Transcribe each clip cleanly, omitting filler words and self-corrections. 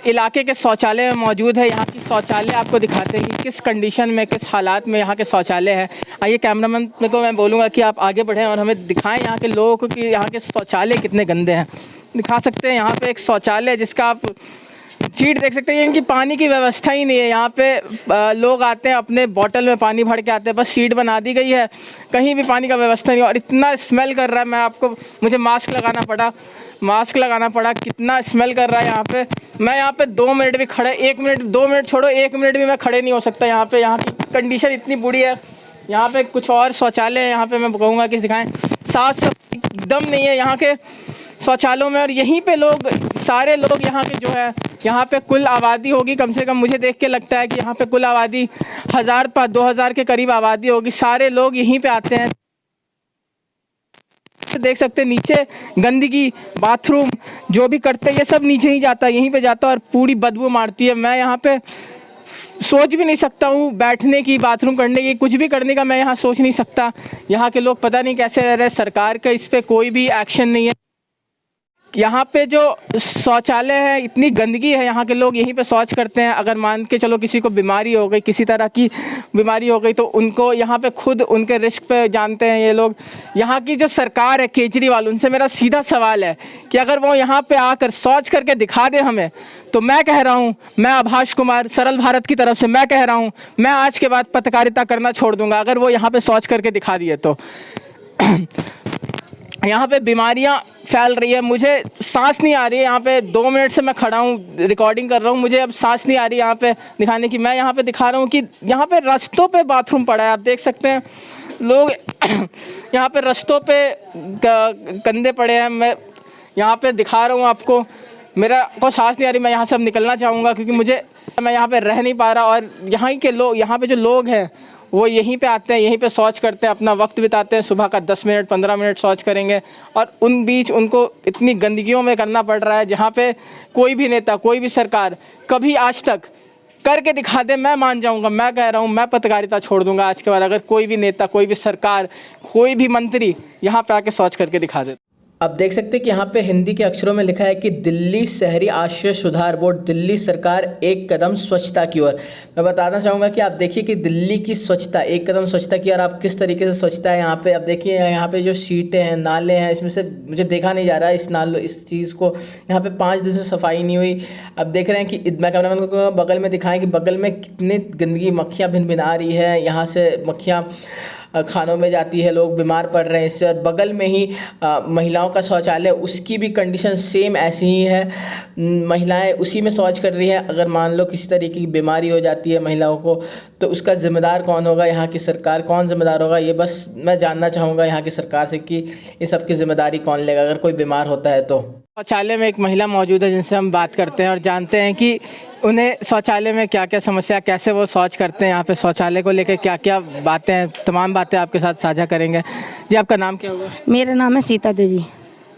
इलाके के शौचालय में मौजूद है। यहाँ की शौचालय आपको दिखाते हैं कि किस कंडीशन में, किस हालात में यहाँ के शौचालय है। आइए कैमरामैन को मैं बोलूँगा कि आप आगे बढ़ें और हमें दिखाएं यहाँ के लोगों को कि यहाँ के शौचालय कितने गंदे हैं। दिखा सकते हैं यहाँ पे एक शौचालय है जिसका आप सीट देख सकते हैं। इनकी पानी की व्यवस्था ही नहीं है। यहाँ पे लोग आते हैं, अपने बोतल में पानी भर के आते हैं, बस सीट बना दी गई है, कहीं भी पानी का व्यवस्था नहीं है। और इतना स्मेल कर रहा है, मुझे मास्क लगाना पड़ा, कितना स्मेल कर रहा है यहाँ पे। मैं यहाँ पे 2 मिनट भी खड़े, 1 मिनट, 2 मिनट छोड़ो, 1 मिनट भी मैं खड़े नहीं हो सकता यहाँ पे। यहाँ की कंडीशन इतनी बुरी है। यहाँ पे कुछ और शौचालय है, यहाँ पे मैं कहूँगा कि दिखाएं, साफ सफाई एकदम नहीं है यहाँ के शौचालयों में। और यहीं पे लोग, सारे लोग यहाँ के जो है, यहाँ पे कुल आबादी होगी कम से कम, मुझे देख के लगता है कि यहाँ पे कुल आबादी 1000-2000 के करीब आबादी होगी। सारे लोग यहीं पे आते हैं। देख सकते हैं नीचे गंदगी, बाथरूम जो भी करते हैं ये सब नीचे ही जाता है, यहीं पे जाता है और पूरी बदबू मारती है। मैं यहाँ पे सोच भी नहीं सकता हूँ बैठने की, बाथरूम करने की, कुछ भी करने का मैं यहाँ सोच नहीं सकता। यहाँ के लोग पता नहीं कैसे रह रहे हैं। सरकार का इस पे कोई भी एक्शन नहीं है। यहाँ पे जो शौचालय है, इतनी गंदगी है, यहाँ के लोग यहीं पे शौच करते हैं। अगर मान के चलो किसी को बीमारी हो गई, किसी तरह की बीमारी हो गई, तो उनको यहाँ पे खुद उनके रिस्क पे जानते हैं ये लोग। यहाँ की जो सरकार है केजरीवाल, उनसे मेरा सीधा सवाल है कि अगर वो यहाँ पे आकर शौच करके दिखा दे हमें, तो मैं कह रहा हूँ, मैं आभाष कुमार सरल भारत की तरफ से मैं कह रहा हूँ, मैं आज के बाद पत्रकारिता करना छोड़ दूँगा अगर वो यहाँ पर शौच करके दिखा दिए तो। यहाँ पे बीमारियाँ फैल रही है, मुझे सांस नहीं आ रही है। यहाँ पे 2 मिनट से मैं खड़ा हूँ, रिकॉर्डिंग कर रहा हूँ, मुझे अब सांस नहीं आ रही यहाँ पे दिखाने की। मैं यहाँ पे दिखा रहा हूँ कि यहाँ पे रास्तों पे बाथरूम पड़ा है, आप देख सकते हैं लोग यहाँ पे रास्तों पे गंदे पड़े हैं। मैं यहाँ पे दिखा रहा हूँ आपको, मेरा को सांस नहीं आ रही। मैं यहाँ से अब निकलना चाहूँगा क्योंकि मैं यहाँ पे रह नहीं पा रहा। और यहाँ के लोग, यहाँ पे जो लोग हैं वो यहीं पे आते हैं, यहीं पे शौच करते हैं, अपना वक्त बिताते हैं। सुबह का 10 मिनट 15 मिनट शौच करेंगे और उन बीच उनको इतनी गंदगियों में करना पड़ रहा है, जहाँ पे कोई भी नेता, कोई भी सरकार कभी आज तक करके दिखा दे, मैं मान जाऊंगा। मैं कह रहा हूँ, मैं पत्रकारिता छोड़ दूंगा आज के बाद अगर कोई भी नेता, कोई भी सरकार, कोई भी मंत्री यहाँ पे आके शौच करके दिखा दे। अब देख सकते हैं कि यहाँ पे हिंदी के अक्षरों में लिखा है कि दिल्ली शहरी आश्रय सुधार बोर्ड, दिल्ली सरकार एक कदम स्वच्छता की ओर। मैं बताना चाहूँगा कि आप देखिए कि दिल्ली की स्वच्छता, एक कदम स्वच्छता की ओर। आप किस तरीके से स्वच्छता है यहाँ पे, आप देखिए यहाँ पे जो सीटें हैं, नाले हैं, इसमें से मुझे देखा नहीं जा रहा है इस चीज़ को। यहाँ पे 5 दिन से सफाई नहीं हुई। अब देख रहे हैं कि मैं कैमरामैन को बगल में दिखाएं कि बगल में कितनी गंदगी, मक्खियाँ भिनभिना रही है। यहाँ से मक्खियाँ खानों में जाती है, लोग बीमार पड़ रहे हैं इससे। और बगल में ही महिलाओं का शौचालय, उसकी भी कंडीशन सेम ऐसी ही है। महिलाएं उसी में शौच कर रही है। अगर मान लो किसी तरीके की बीमारी हो जाती है महिलाओं को, तो उसका ज़िम्मेदार कौन होगा? यहाँ की सरकार कौन ज़िम्मेदार होगा? ये बस मैं जानना चाहूँगा यहाँ की सरकार से कि इस सब की ज़िम्मेदारी कौन लेगा अगर कोई बीमार होता है तो। शौचालय में एक महिला मौजूद है जिनसे हम बात करते हैं और जानते हैं कि उन्हें शौचालय में क्या क्या समस्या, कैसे वो शौच करते हैं, यहाँ पे शौचालय को लेकर क्या क्या बातें हैं, तमाम बातें आपके साथ साझा करेंगे। जी, आपका नाम क्या होगा? मेरा नाम है सीता देवी।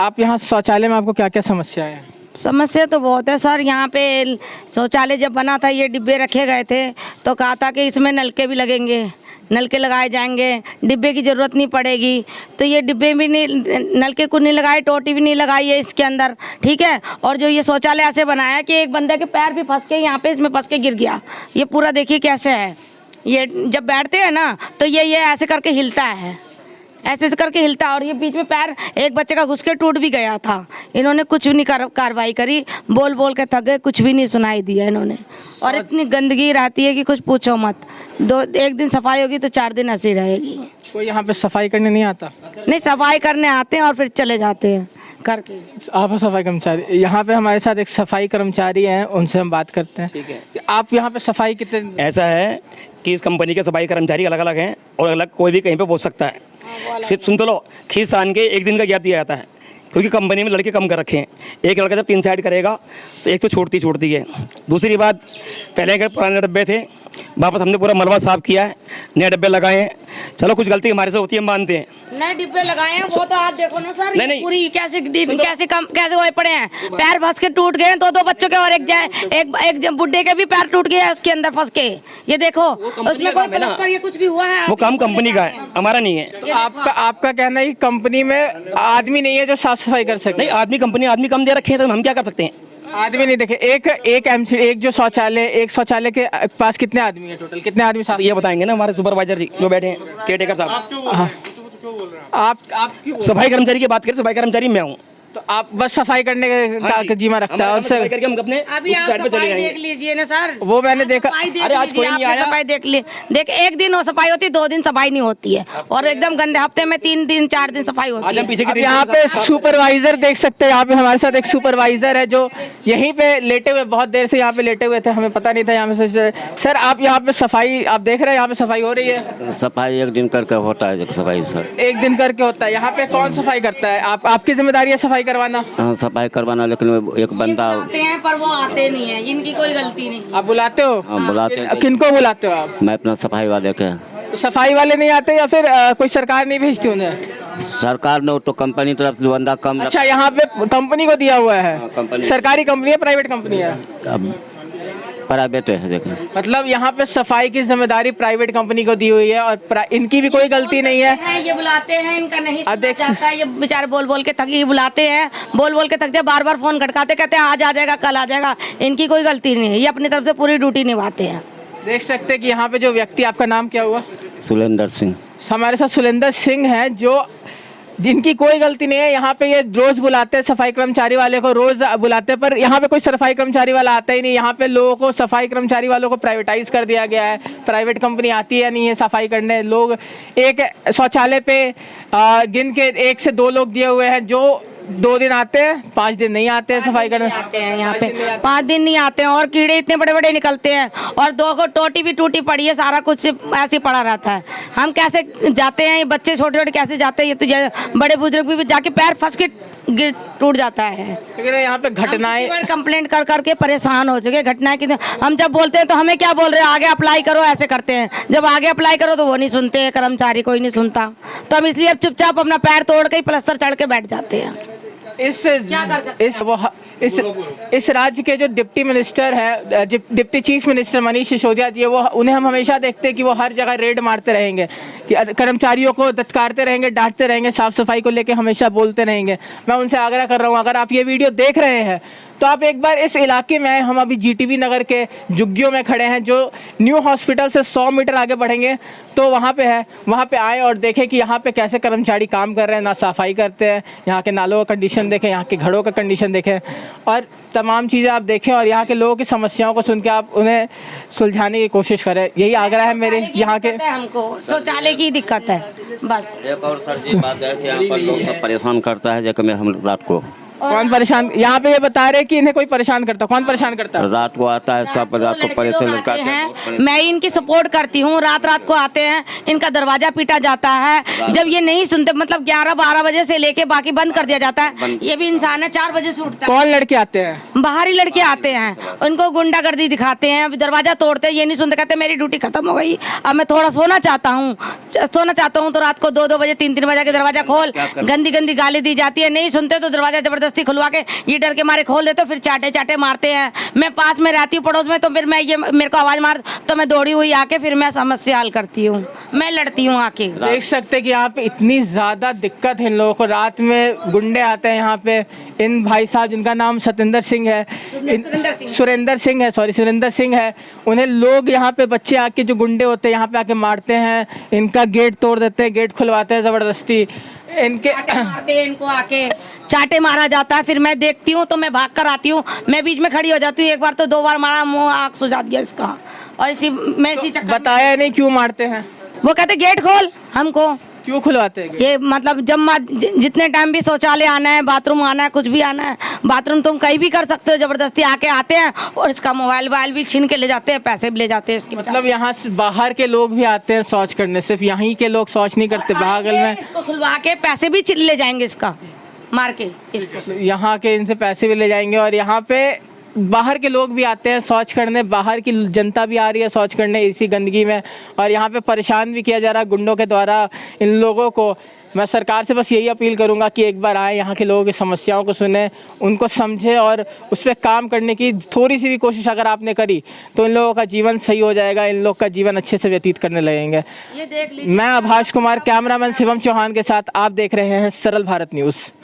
आप यहाँ शौचालय में आपको क्या क्या समस्या है? समस्या तो बहुत है सर। यहाँ पे शौचालय जब बना था, ये डिब्बे रखे गए थे तो कहा था कि इसमें नलके भी लगेंगे, नलके लगाए जाएंगे, डिब्बे की ज़रूरत नहीं पड़ेगी। तो ये डिब्बे भी नहीं, नलके को नहीं लगाए, टोटी भी नहीं लगाई है इसके अंदर, ठीक है। और जो ये शौचालय ऐसे बनाया कि एक बंदे के पैर भी फंस के यहाँ पे इसमें फंस के गिर गया। ये पूरा देखिए कैसे है। ये जब बैठते हैं ना तो ये ऐसे करके हिलता है, ऐसे करके हिलता है। और ये बीच में पैर एक बच्चे का घुस के टूट भी गया था। इन्होंने कुछ भी नहीं कार्रवाई करी, बोल बोल के थक गए, कुछ भी नहीं सुनाई दिया इन्होंने। और इतनी गंदगी रहती है कि कुछ पूछो मत। एक दिन सफाई होगी तो 4 दिन ऐसी रहेगी। कोई यहाँ पे सफाई करने नहीं आता? नहीं, सफाई करने आते हैं और फिर चले जाते हैं करके। आप सफाई कर्मचारी, यहाँ पे हमारे साथ एक सफाई कर्मचारी हैं, उनसे हम बात करते हैं। ठीक है, आप यहाँ पे सफाई कितने? ऐसा है कि इस कंपनी के सफाई कर्मचारी अलग अलग हैं और अलग कोई भी कहीं पे पहुँच सकता है। सिर्फ सुन तो लो, खींच आन के 1 दिन का गैप दिया जाता है क्योंकि कंपनी में लड़के कम कर रखे हैं। एक लड़का जब 3 साइड करेगा तो एक तो छूटती है। दूसरी बात, पहले अगर पुराने डब्बे थे, वापस हमने पूरा मलबा साफ किया है, नए डब्बे लगाए हैं। चलो कुछ गलती हमारे से होती है, हम मानते हैं। नए डिब्बे लगाए हैं, वो तो आप देखो ना सर। नहीं, पूरी कैसे हुए पड़े हैं, पैर फंस के टूट गए हैं। 2 बच्चों के और एक बुड्ढे के भी पैर टूट गया है उसके अंदर फंस के। ये देखो उसमें कोई प्लास्टर ये कुछ भी हुआ है? वो काम कंपनी का है, हमारा नहीं है। तो आपका कहना है कि कंपनी में आदमी नहीं है जो साफ सफाई कर सके? नहीं, आदमी कंपनी आदमी कम दे रखे हैं तो हम क्या कर सकते हैं? आदमी नहीं देखे। एक जो शौचालय, एक शौचालय के पास कितने आदमी है टोटल, कितने आदमी साथ? तो ये बताएंगे ना हमारे सुपरवाइजर जी जो बैठे हैं, केयरटेकर साहब। हाँ। आप क्यों? सफाई कर्मचारी की बात करें, सफाई कर्मचारी मैं हूँ। तो आप बस सफाई करने का जिम्मा रखता है और सफाई करके हम अपने अभी आप साइड पे चले सफाई जाएंगे। देख लीजिए ना सर, वो मैंने देखा। अरे आज कोई नहीं आया। सफाई देख ली, देख एक दिन वो सफाई होती है, 2 दिन सफाई नहीं होती है, और एकदम गंदे हफ्ते में 3 दिन 4 दिन सफाई आज होती हम है। पीछे की अब यहाँ पे सुपरवाइजर देख सकते हैं, यहाँ पे हमारे साथ एक सुपरवाइजर है जो यहीं पे लेटे हुए, बहुत देर से यहाँ पे लेटे हुए थे, हमें पता नहीं था यहाँ पे। सर आप यहाँ पे सफाई आप देख रहे हैं, यहाँ पे सफाई हो रही है? सफाई एक दिन करके होता है सफाई सर। एक दिन करके होता है। यहाँ पे कौन सफाई करता है? आपकी जिम्मेदारी है सफाई करवाना? हाँ सफाई करवाना, लेकिन एक बंदा आते हैं पर वो आते नहीं है, इनकी कोई गलती नहीं। आप बुलाते हो? हाँ, बुलाते हैं। किनको बुलाते हो आप? मैं अपना सफाई वाले के। तो सफाई वाले नहीं आते या फिर कोई सरकार नहीं भेजती उन्हें? सरकार ने तो कंपनी तरफ से बंदा कम अच्छा, यहाँ पे कंपनी को दिया हुआ है? हाँ, कंपनी। सरकारी कंपनी है, प्राइवेट कंपनी है? अब प्राइवेट है देखिए। मतलब यहाँ पे सफाई की जिम्मेदारी प्राइवेट कंपनी को दी हुई है और इनकी भी कोई गलती नहीं है। ये बुलाते हैं, इनका नहीं अब देख जाता है, ये बेचारे बोल बोल के थक, ये बुलाते हैं, बोल बोल के थक जाते, बार बार फोन खटकाते, कहते हैं आज आ जाएगा, कल आ जाएगा। इनकी कोई गलती नहीं है, ये अपनी तरफ से पूरी ड्यूटी निभाते हैं। देख सकते हैं कि यहाँ पे जो व्यक्ति, आपका नाम क्या हुआ? सुलेंदर सिंह। हमारे साथ सुलेंदर सिंह हैं जो जिनकी कोई गलती नहीं है। यहाँ पे ये रोज बुलाते हैं सफाई कर्मचारी वाले को, रोज बुलाते हैं, पर यहाँ पे कोई सफाई कर्मचारी वाला आता ही नहीं। यहाँ पे लोगों को, सफाई कर्मचारी वालों को प्राइवेटाइज कर दिया गया है। प्राइवेट कंपनी आती है नहीं है सफाई करने। लोग एक शौचालय पे गिन के 1 से 2 लोग दिए हुए हैं जो 2 दिन आते हैं, 5 दिन नहीं आते हैं सफाई करने। आते हैं यहाँ पे 5 दिन नहीं आते हैं, और कीड़े इतने बड़े बड़े निकलते हैं, और 2 को टोटी भी टूटी पड़ी है, सारा कुछ ऐसे पड़ा रहता है। हम कैसे जाते हैं, ये बच्चे छोटे छोटे कैसे जाते हैं, ये तो बड़े बुजुर्ग भी जाके पैर फंस के गिर टूट जाता है। लेकिन यहाँ पे घटनाएं, कंप्लेंट कर करके परेशान हो चुके। घटनाएं कितने, हम जब बोलते हैं तो हमें क्या बोल रहे हैं, आगे अप्लाई करो, ऐसे करते हैं। जब आगे अप्लाई करो तो वो नहीं सुनते, कर्मचारी कोई नहीं सुनता, तो हम इसलिए अब चुपचाप अपना पैर तोड़ के प्लास्टर चढ़ के बैठ जाते हैं। इस राज्य के जो डिप्टी मिनिस्टर है, deputy chief minister Manish Sisodia ji, वो उन्हें हम हमेशा देखते हैं कि वो हर जगह रेड मारते रहेंगे, कि कर्मचारियों को दत्कारते रहेंगे, डांटते रहेंगे, साफ सफाई को लेके हमेशा बोलते रहेंगे। मैं उनसे आग्रह कर रहा हूँ, अगर आप ये वीडियो देख रहे हैं तो आप एक बार इस इलाके में आए। हम अभी जीटीवी नगर के जुग्गियों में खड़े हैं, जो न्यू हॉस्पिटल से 100 मीटर आगे बढ़ेंगे तो वहाँ पे है। वहाँ पे आए और देखें कि यहाँ पे कैसे कर्मचारी काम कर रहे हैं, ना सफाई करते हैं, यहाँ के नालों का कंडीशन देखें, यहाँ के घरों का कंडीशन देखें, और तमाम चीज़ें आप देखें, और यहाँ के लोगों की समस्याओं को सुन के आप उन्हें सुलझाने की कोशिश करें। यही आग्रह है मेरे यहाँ के। हमको शौचालय की दिक्कत है बस। एक और सर जी बात है कि यहाँ पर लोग सब परेशान करता है, जैसे हम रात को। कौन परेशान? यहाँ पे ये बता रहे कि इन्हें कोई परेशान करता। कौन परेशान करता है? रात को आता है सब, रात को परेशान करते हैं। मैं इनकी सपोर्ट करती हूँ, रात रात को आते हैं, इनका दरवाजा पीटा जाता है। जब ये नहीं सुनते, मतलब 11-12 बजे से लेके बाकी बंद कर दिया जाता है। ये भी इंसान है, 4 बजे से उठता है। कौन लड़के आते हैं? बाहरी लड़के आते हैं, उनको गुंडागर्दी दिखाते हैं, अभी दरवाजा तोड़ते हैं, ये नहीं सुनते, कहते मेरी ड्यूटी खत्म हो गई, अब मैं थोड़ा सोना चाहता हूँ तो रात को 2-2 बजे 3-3 बजे के दरवाजा खोल, गंदी गंदी गाली दी जाती है। नहीं सुनते तो दरवाजा जबरदस्ती खुलवा के, ये डर के मारे खोल देते, फिर चाटे चाटे मारते हैं। मैं पास में रहती हूँ पड़ोस में, तो फिर मैं ये मेरे को आवाज मार तो मैं दौड़ी हुई आके फिर मैं समस्या हल करती हूँ, मैं लड़ती हूँ आके। देख सकते हैं कि यहाँ पे इतनी ज्यादा दिक्कत है इन लोगों को। रात में गुंडे आते हैं यहाँ पे। इन भाई साहब जिनका नाम सुरेंद्र सिंह है, उन्हें लोग यहाँ पे, बच्चे आके जो गुंडे होते हैं यहाँ पे आके मारते हैं, इनका गेट तोड़ देते हैं, गेट खुलवाते हैं जबरदस्ती। इनके मारते हैं, इनको आके चाटे मारा जाता है। फिर मैं देखती हूँ तो मैं भाग कर आती हूँ, मैं बीच में खड़ी हो जाती हूँ। एक बार तो 2 बार मारा, मुंह आँख सुझा गया इसका, और इसी चक्कर बताया नहीं क्यों मारते हैं। वो कहते गेट खोल, हमको क्यों खुलवाते हैं? ये मतलब जब जितने टाइम भी शौचालय आना है, बाथरूम आना है, कुछ भी आना है, बाथरूम तुम कहीं भी कर सकते हो, जबरदस्ती आके आते हैं और इसका मोबाइल भी छीन के ले जाते हैं, पैसे भी ले जाते हैं इसकी। मतलब यहाँ से बाहर के लोग भी आते हैं शौच करने, सिर्फ यहीं के लोग शौच नहीं करते, बगल में इसको खुलवा के पैसे भी ले जाएंगे, इसका मार के इसको। यहाँ के इनसे पैसे भी ले जाएंगे, और यहाँ पे बाहर के लोग भी आते हैं शौच करने, बाहर की जनता भी आ रही है शौच करने इसी गंदगी में, और यहाँ पे परेशान भी किया जा रहा है गुंडों के द्वारा इन लोगों को। मैं सरकार से बस यही अपील करूँगा कि एक बार आए, यहाँ के लोगों की समस्याओं को सुने, उनको समझे, और उस पर काम करने की थोड़ी सी भी कोशिश अगर आपने करी तो इन लोगों का जीवन सही हो जाएगा, इन लोग का जीवन अच्छे से व्यतीत करने लगेंगे। मैं आभाष कुमार, कैमरामैन शिवम चौहान के साथ आप देख रहे हैं सरल भारत न्यूज़।